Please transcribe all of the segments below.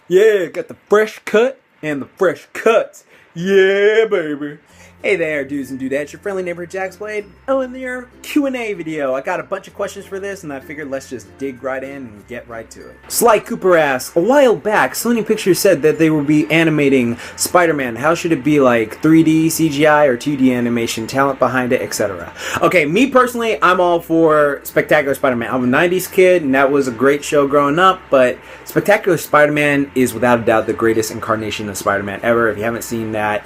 Yeah, got the fresh cut and the fresh cuts. Yeah, baby. Hey there, dudes and dudettes. Your friendly neighborhood Jax Blade. Oh, in your Q&A video. I got a bunch of questions for this, and I figured let's just dig right in and get right to it. Sly Cooper asks, a while back, Sony Pictures said that they would be animating Spider-Man. How should it be, like 3D, CGI, or 2D animation, talent behind it, etc.? Okay, me personally, I'm all for Spectacular Spider-Man. I'm a 90s kid, and that was a great show growing up, but Spectacular Spider-Man is without a doubt the greatest incarnation of Spider-Man ever. If you haven't seen that,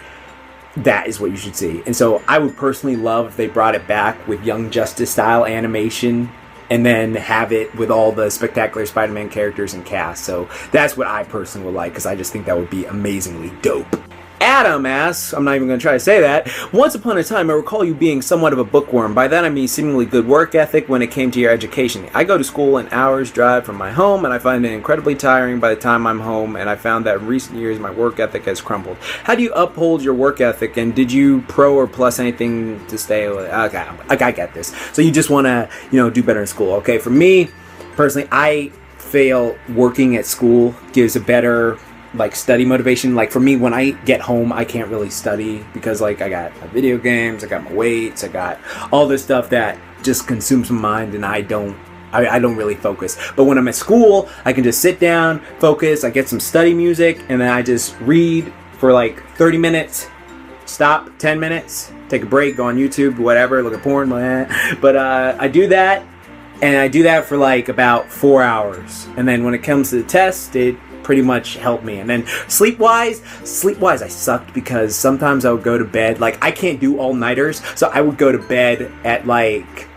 that is what you should see. And so I would personally love if they brought it back with Young Justice style animation and then have it with all the Spectacular Spider-Man characters and cast. So that's what I personally would like, because I just think that would be amazingly dope. Adam asks, I'm not even going to try to say that, once upon a time I recall you being somewhat of a bookworm. By that I mean seemingly good work ethic when it came to your education. I go to school an hour's drive from my home, and I find it incredibly tiring by the time I'm home, and I found that in recent years my work ethic has crumbled. How do you uphold your work ethic, and did you pro or plus anything to stay with it? Okay, I get this. So you just want to, do better in school. Okay, for me, personally, I feel working at school gives a better study motivation. Like for me, when I get home, I can't really study because I got my video games, I got my weights, I got all this stuff that just consumes my mind, and I don't really focus. But when I'm at school, I can just sit down, focus, I get some study music, and then I just read for 30 minutes, stop 10 minutes, take a break, go on YouTube, whatever, look at porn, but I do that, and I do that for about 4 hours, and then when it comes to the test, it pretty much helped me. And then sleep-wise I sucked, because sometimes I would go to bed, I can't do all-nighters, so I would go to bed at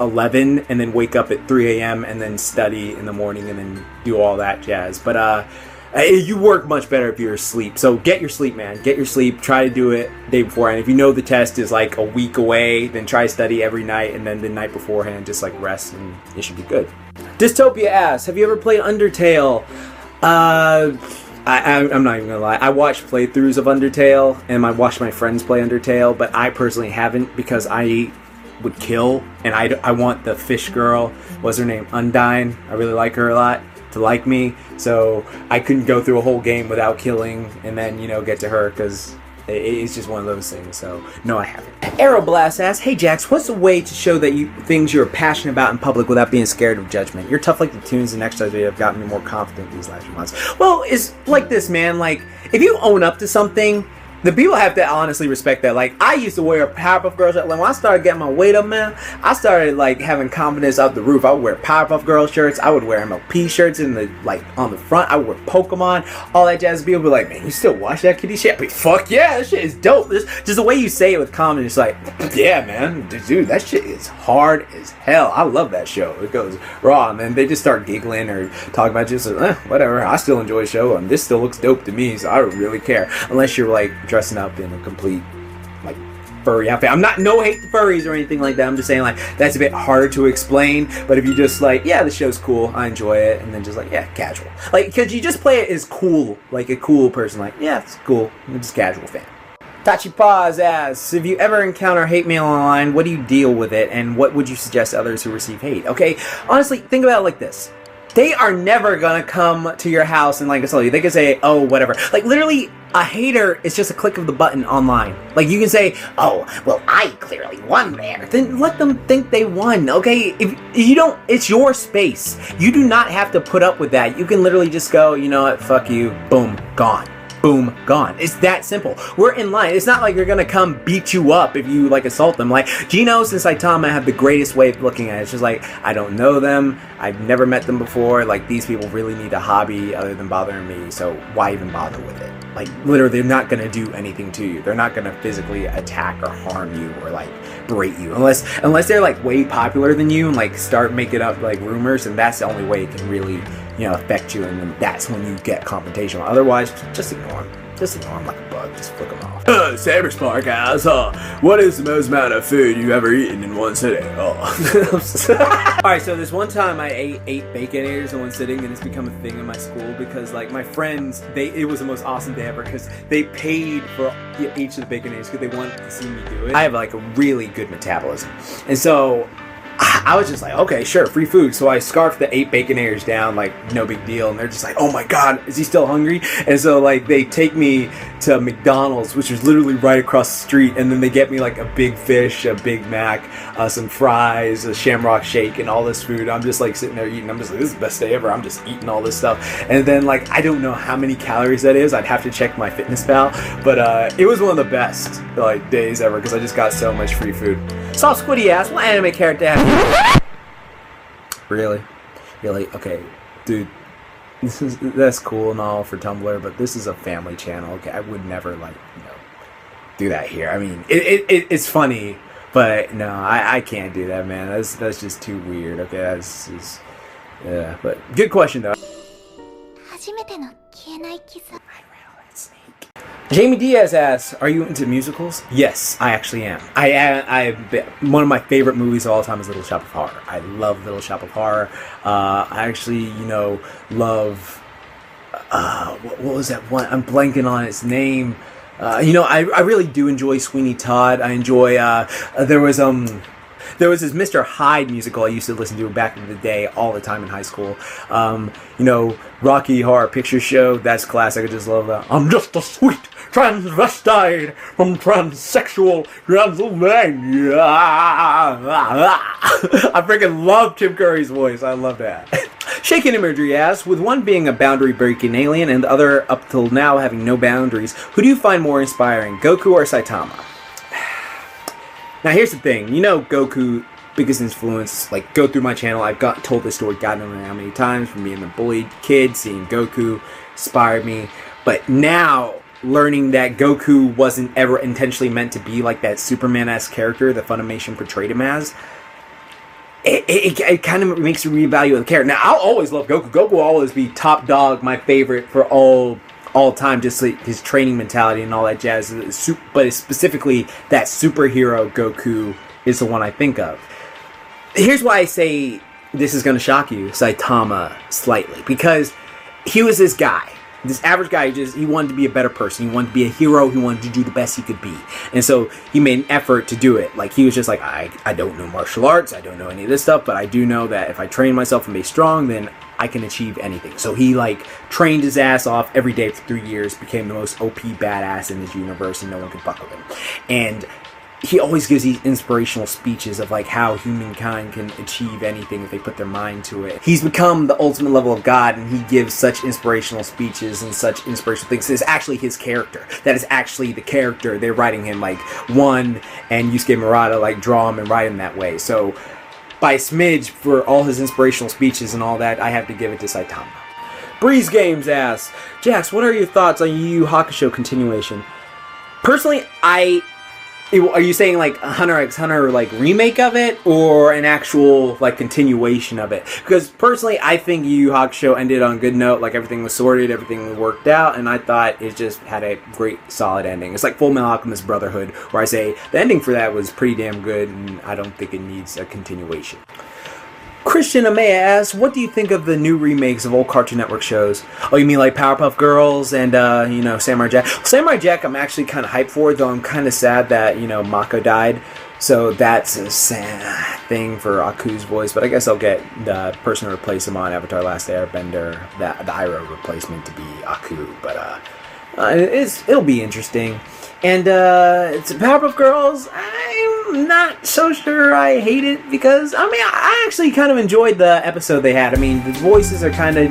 11 and then wake up at 3 a.m. and then study in the morning and then do all that jazz. But you work much better if you're asleep. So get your sleep, man. Get your sleep. Try to do it the day before. And if you know the test is a week away, then try to study every night, and then the night beforehand just rest, and it should be good. Dystopia asks, have you ever played Undertale? I'm not even gonna lie. I watched playthroughs of Undertale, and I watched my friends play Undertale, but I personally haven't, because I would kill, and I want the fish girl, what's her name, Undyne, I really like her a lot, to like me, so I couldn't go through a whole game without killing, and then, get to her, because it's just one of those things. So no, I haven't. Aeroblast asks, hey Jax, what's a way to show that things you're passionate about in public without being scared of judgment? You're tough like the tunes and exercise video have gotten me more confident these last few months. Well, it's like this, man. If you own up to something, the people have to honestly respect that. I used to wear a Powerpuff Girls shirt. When I started getting my weight up, man, I started having confidence out the roof. I would wear Powerpuff Girls shirts. I would wear MLP shirts on the front. I would wear Pokemon, all that jazz. People would be like, man, you still watch that kitty shit? I'd be, fuck yeah, that shit is dope. Just the way you say it with confidence, yeah, man, dude, that shit is hard as hell. I love that show. It goes raw, and then they just start giggling or talking about just whatever. I still enjoy the show, and this still looks dope to me, so I don't really care. Unless you're dressing up in a complete furry outfit. I'm not no hate to furries or anything like that. I'm just saying that's a bit harder to explain. But if you just yeah, the show's cool, I enjoy it, and then just yeah, casual. Because you just play it as cool, a cool person. Yeah, it's cool. I'm just a casual fan. Tachi Paz asks, if you ever encounter hate mail online, what do you deal with it, and what would you suggest to others who receive hate? Okay, honestly, think about it like this. They are never gonna come to your house and assault you. They can say, oh, whatever. Literally, a hater is just a click of the button online. You can say, oh, well, I clearly won there. Then let them think they won, okay? If you don't, it's your space. You do not have to put up with that. You can literally just go, you know what, fuck you, boom, gone. Boom, gone. It's that simple. We're in line. It's not like you're gonna come beat you up if you assault them. Genos and Saitama have the greatest way of looking at it. It's just I don't know them. I've never met them before. These people really need a hobby other than bothering me. So why even bother with it? Literally, they're not gonna do anything to you. They're not gonna physically attack or harm you or berate you unless they're way popular than you and start making up rumors, and that's the only way it can really affect you, and then that's when you get confrontational. Otherwise, just ignore them. Just ignore them like a bug. Just flick them off. Saberspark asks, what is the most amount of food you've ever eaten in one sitting? Alright, so this one time I ate 8 Baconators in one sitting, and it's become a thing in my school because my friends, it was the most awesome day ever because they paid for each of the Baconators because they wanted to see me do it. I have a really good metabolism, and so I was just like, okay, sure, free food. So I scarfed the 8 Baconators down, like, no big deal. And they're just like, oh my God, is he still hungry? And so, like, they take me to McDonald's, which is literally right across the street. And then they get me, like, a big fish, a Big Mac, some fries, a Shamrock Shake, and all this food. I'm just, like, sitting there eating. I'm just like, this is the best day ever. I'm just eating all this stuff. And then, like, I don't know how many calories that is. I'd have to check my FitnessPal. But it was one of the best, like, days ever because I just got so much free food. So Squiddy asked, what anime character have you? Really? Okay, dude. That's cool and all for Tumblr, but this is a family channel. Okay, I would never, like, do that here. I mean, it's funny, but no, I can't do that, man. That's just too weird. Okay, that's just, yeah. But good question though. Jamie Diaz asks, are you into musicals? Yes, I actually am. One of my favorite movies of all time is Little Shop of Horror. I love Little Shop of Horror. I actually, love, what was that one? I'm blanking on its name. I really do enjoy Sweeney Todd. I enjoy, there was this Mr. Hyde musical I used to listen to back in the day all the time in high school. Rocky Horror Picture Show, that's classic. I just love that. I'm just a sweet transvestite from transsexual Transylvania. I freaking love Tim Curry's voice. I love that. Shaken Imagery asks, with one being a boundary-breaking alien and the other up till now having no boundaries, who do you find more inspiring, Goku or Saitama? Now here's the thing, Goku, biggest influence, like, go through my channel, I've told this story God knows how many times, from being the bullied kid, seeing Goku inspired me, but now, learning that Goku wasn't ever intentionally meant to be like that Superman-esque character that Funimation portrayed him as, it kind of makes me reevaluate the character. Now, I'll always love Goku. Goku will always be top dog, my favorite for all time, just like his training mentality and all that jazz. But it's specifically that superhero Goku is the one I think of. Here's why I say this is going to shock you, Saitama, slightly. Because he was this guy. This average guy, he wanted to be a better person. He wanted to be a hero. He wanted to do the best he could be. And so he made an effort to do it. Like, he was just like, I don't know martial arts. I don't know any of this stuff. But I do know that if I train myself and be strong, then I can achieve anything. So he, like, trained his ass off every day for 3 years. Became the most OP badass in his universe. And no one could fuck with him. And he always gives these inspirational speeches of, like, how humankind can achieve anything if they put their mind to it. He's become the ultimate level of God, and he gives such inspirational speeches and such inspirational things. It's actually his character. That is actually the character. They're writing him, like, one, and Yusuke Murata, like, draw him and write him that way. So, by a smidge, for all his inspirational speeches and all that, I have to give it to Saitama. Breeze Games asks, Jax, what are your thoughts on Yu Yu Hakusho continuation? Personally, are you saying, like, Hunter x Hunter, like, remake of it, or an actual, like, continuation of it? Because, personally, I think Yu Yu Hakusho ended on a good note. Like, everything was sorted, everything was worked out, and I thought it just had a great, solid ending. It's like Full Metal Alchemist Brotherhood, where I say the ending for that was pretty damn good, and I don't think it needs a continuation. Christian Amaya asks, what do you think of the new remakes of old Cartoon Network shows? Oh, you mean like Powerpuff Girls and, Samurai Jack? Samurai Jack I'm actually kind of hyped for, though I'm kind of sad that, Mako died. So that's a sad thing for Aku's voice, but I guess I'll get the person to replace him on Avatar Last Airbender, the Iroh replacement to be Aku, but it'll be interesting. And it's Powerpuff Girls, I'm not so sure I hate it because, I actually kind of enjoyed the episode they had. The voices are kind of,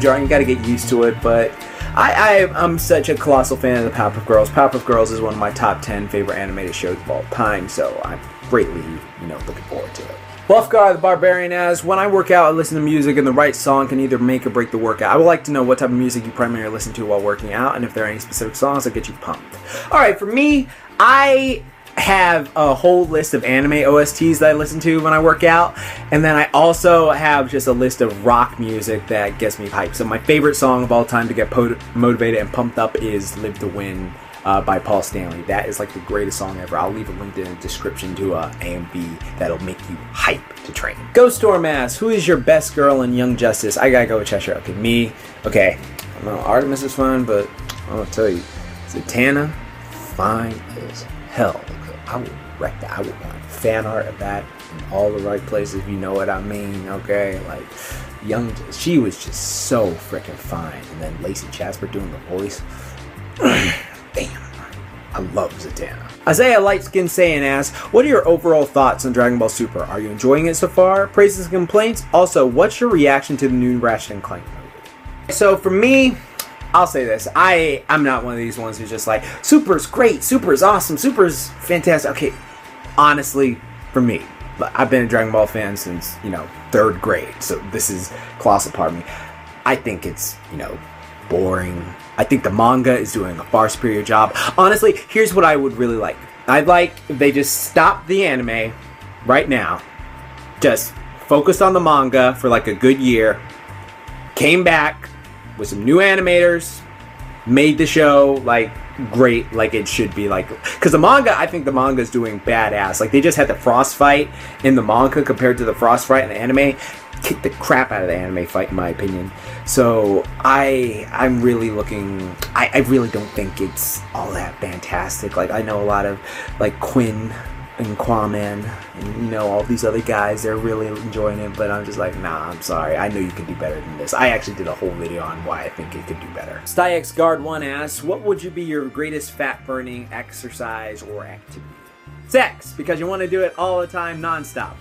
jarring, you gotta get used to it, but I'm such a colossal fan of the Powerpuff Girls. Powerpuff Girls is one of my top 10 favorite animated shows of all time, so I'm greatly, looking forward to it. Buffgar the Barbarian asks, when I work out, I listen to music, and the right song can either make or break the workout. I would like to know what type of music you primarily listen to while working out, and if there are any specific songs that get you pumped. Alright, for me, I have a whole list of anime OSTs that I listen to when I work out, and then I also have just a list of rock music that gets me hyped. So my favorite song of all time to get motivated and pumped up is Live to Win by Paul Stanley. That is like the greatest song ever. I'll leave a link in the description to AMV that'll make you hype to train. Ghost Storm asks, who is your best girl in Young Justice? I gotta go with Cheshire. Okay, me. Okay, I know Artemis is fine, but I'm gonna tell you, Zatanna, fine as hell. I will wreck that. I would want fan art of that in all the right places, if you know what I mean, okay? Like, she was just so freaking fine. And then Lacey Jasper doing the voice. Damn. I love Zatanna. Isaiah Lightskin Saiyan asks, what are your overall thoughts on Dragon Ball Super? Are you enjoying it so far? Praises and complaints? Also, what's your reaction to the new Ratchet and Clank movie? So for me, I'll say this. I'm not one of these ones who's just like, Super's great, Super's awesome, Super's fantastic. Okay, honestly, for me, I've been a Dragon Ball fan since, 3rd grade. So this is colossal part of me. I think it's, boring. I think the manga is doing a far superior job. Honestly, here's what I would really like. I'd like if they just stopped the anime right now, just focused on the manga for like a good year, came back with some new animators, made the show like great, like it should be, like, because the manga, I think the manga is doing badass. Like, they just had the frost fight in the manga compared to the frost fight in the anime. Kicked the crap out of the anime fight, in my opinion. So I'm really looking. I really don't think it's all that fantastic. Like, I know a lot of like Quinn and Quaman and all these other guys, they're really enjoying it, but I'm just like, nah, I'm sorry, I know you can do better than this. I actually did a whole video on why I think it could do better. Styx Guard 1 asks, what would you be your greatest fat burning exercise or activity? Sex, because you want to do it all the time, non-stop.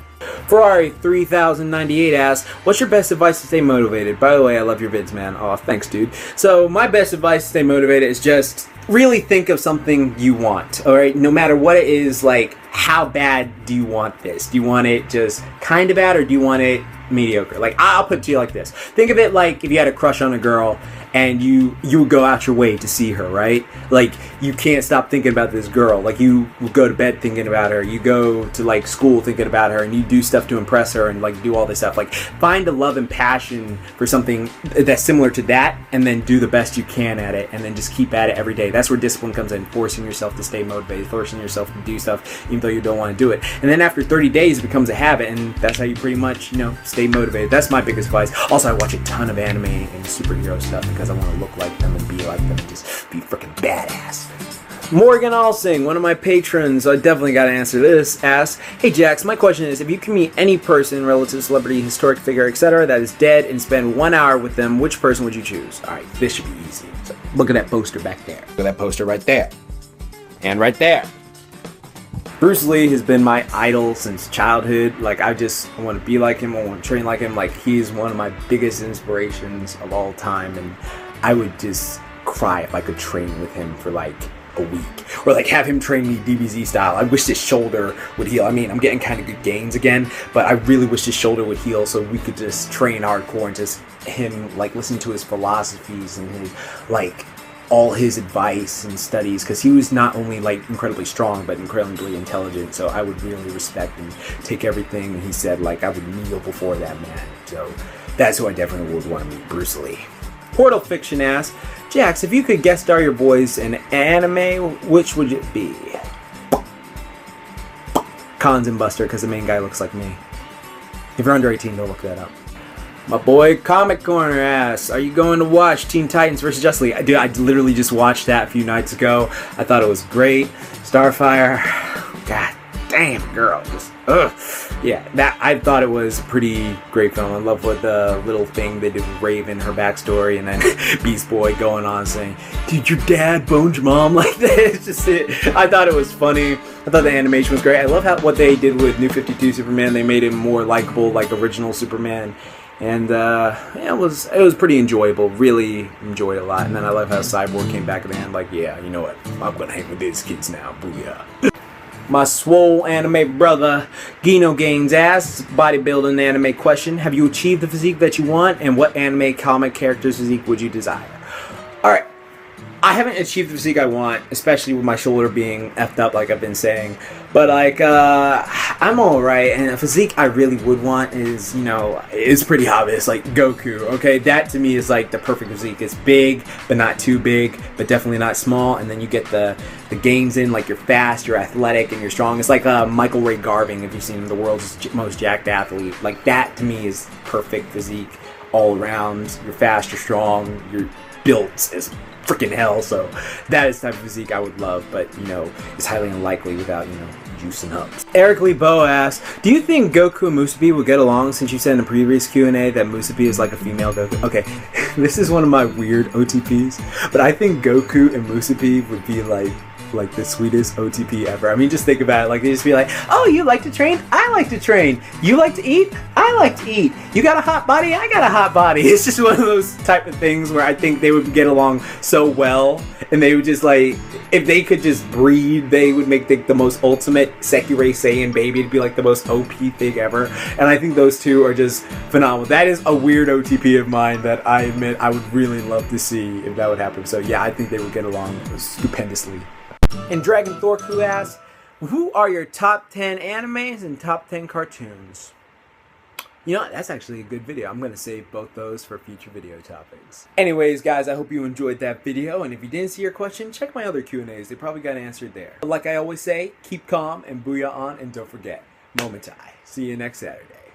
Ferrari 3098 asks, what's your best advice to stay motivated? By the way, I love your vids, man. Oh, thanks, dude. So my best advice to stay motivated is just really think of something you want, all right? No matter what it is, like, how bad do you want this? Do you want it just kind of bad, or do you want it mediocre? Like, I'll put it to you like this. Think of it like if you had a crush on a girl and you would go out your way to see her, right? Like, you can't stop thinking about this girl. Like, you will go to bed thinking about her. You go to, like, school thinking about her, and you do stuff to impress her and, like, do all this stuff. Like, find a love and passion for something that's similar to that, and then do the best you can at it, and then just keep at it every day. That's where discipline comes in, forcing yourself to stay motivated, forcing yourself to do stuff even though you don't want to do it. And then after 30 days, it becomes a habit, and that's how you pretty much, stay motivated. That's my biggest advice. Also, I watch a ton of anime and superhero stuff because I want to look like them and be like them and just be freaking badass. Morgan Alsing, one of my patrons, I definitely got to answer this, asks, hey Jax, my question is, if you can meet any person, relative, celebrity, historic figure, etc., that is dead and spend 1 hour with them, which person would you choose? Alright, this should be easy. So, look at that poster back there. Look at that poster right there. And right there. Bruce Lee has been my idol since childhood. Like, I want to be like him. I want to train like him. Like, he's one of my biggest inspirations of all time. And I would just cry if I could train with him for like a week, or like have him train me DBZ style. I wish his shoulder would heal. I mean, I'm getting kind of good gains again, but I really wish his shoulder would heal so we could just train hardcore and just him, like, listen to his philosophies and his, like, all his advice and studies, because he was not only like incredibly strong but incredibly intelligent. So I would really respect and take everything he said. Like, I would kneel before that man. So that's who I definitely would want to meet, Bruce Lee. Portal Fiction asks, Jax, if you could guest star your voice in anime, which would it be? Cons and Buster, because the main guy looks like me. If you're under 18, don't look that up. My boy Comic Corner asks, are you going to watch Teen Titans vs. Justice League? Dude, I literally just watched that a few nights ago. I thought it was great. Starfire, god damn, girl, just ugh. Yeah, that, I thought it was a pretty great film. I love what the little thing they did with Raven, her backstory, and then Beast Boy going on saying, did your dad bone your mom like that? It's just it. I thought it was funny. I thought the animation was great. I love what they did with New 52 Superman. They made him more likable, like original Superman. And yeah, it was pretty enjoyable. Really enjoyed it a lot. And then I love how Cyborg came back at the end, like, yeah, you know what? I'm gonna hang with these kids now. Booyah. My swole anime brother Gino Gaines asks, bodybuilding anime question: have you achieved the physique that you want, and what anime comic character's physique would you desire? Alright, I haven't achieved the physique I want, especially with my shoulder being effed up, like I've been saying. But like, I'm alright, and a physique I really would want is, is pretty obvious, like Goku, okay? That to me is like the perfect physique. It's big, but not too big, but definitely not small, and then you get the gains in, like you're fast, you're athletic, and you're strong. It's like Michael Ray Garving, if you've seen him, the world's most jacked athlete. Like, that to me is perfect physique all around. You're fast, you're strong, you're built as freaking hell. So that is the type of physique I would love, but it's highly unlikely without juicing up. Eric Lee Bo asks, do you think Goku and Musubi will get along since you said in a previous Q&A that Musubi is like a female Goku? Okay, this is one of my weird OTPs, but I think Goku and Musubi would be like the sweetest OTP ever. I mean, just think about it. Like, they just be like, oh, you like to train? I like to train. You like to eat? I like to eat. You got a hot body? I got a hot body. It's just one of those type of things where I think they would get along so well, and they would just like, if they could just breed, they would make the most ultimate Sekirei Saiyan baby. It'd be like the most OP thing ever. And I think those two are just phenomenal. That is a weird OTP of mine that I admit I would really love to see if that would happen. So yeah, I think they would get along stupendously. And Dragon Thorku asks, who are your top 10 animes and top 10 cartoons? You know what? That's actually a good video. I'm going to save both those for future video topics. Anyways, guys, I hope you enjoyed that video. And if you didn't see your question, check my other Q&As. They probably got answered there. But like I always say, keep calm and booyah on. And don't forget, Momentai. See you next Saturday.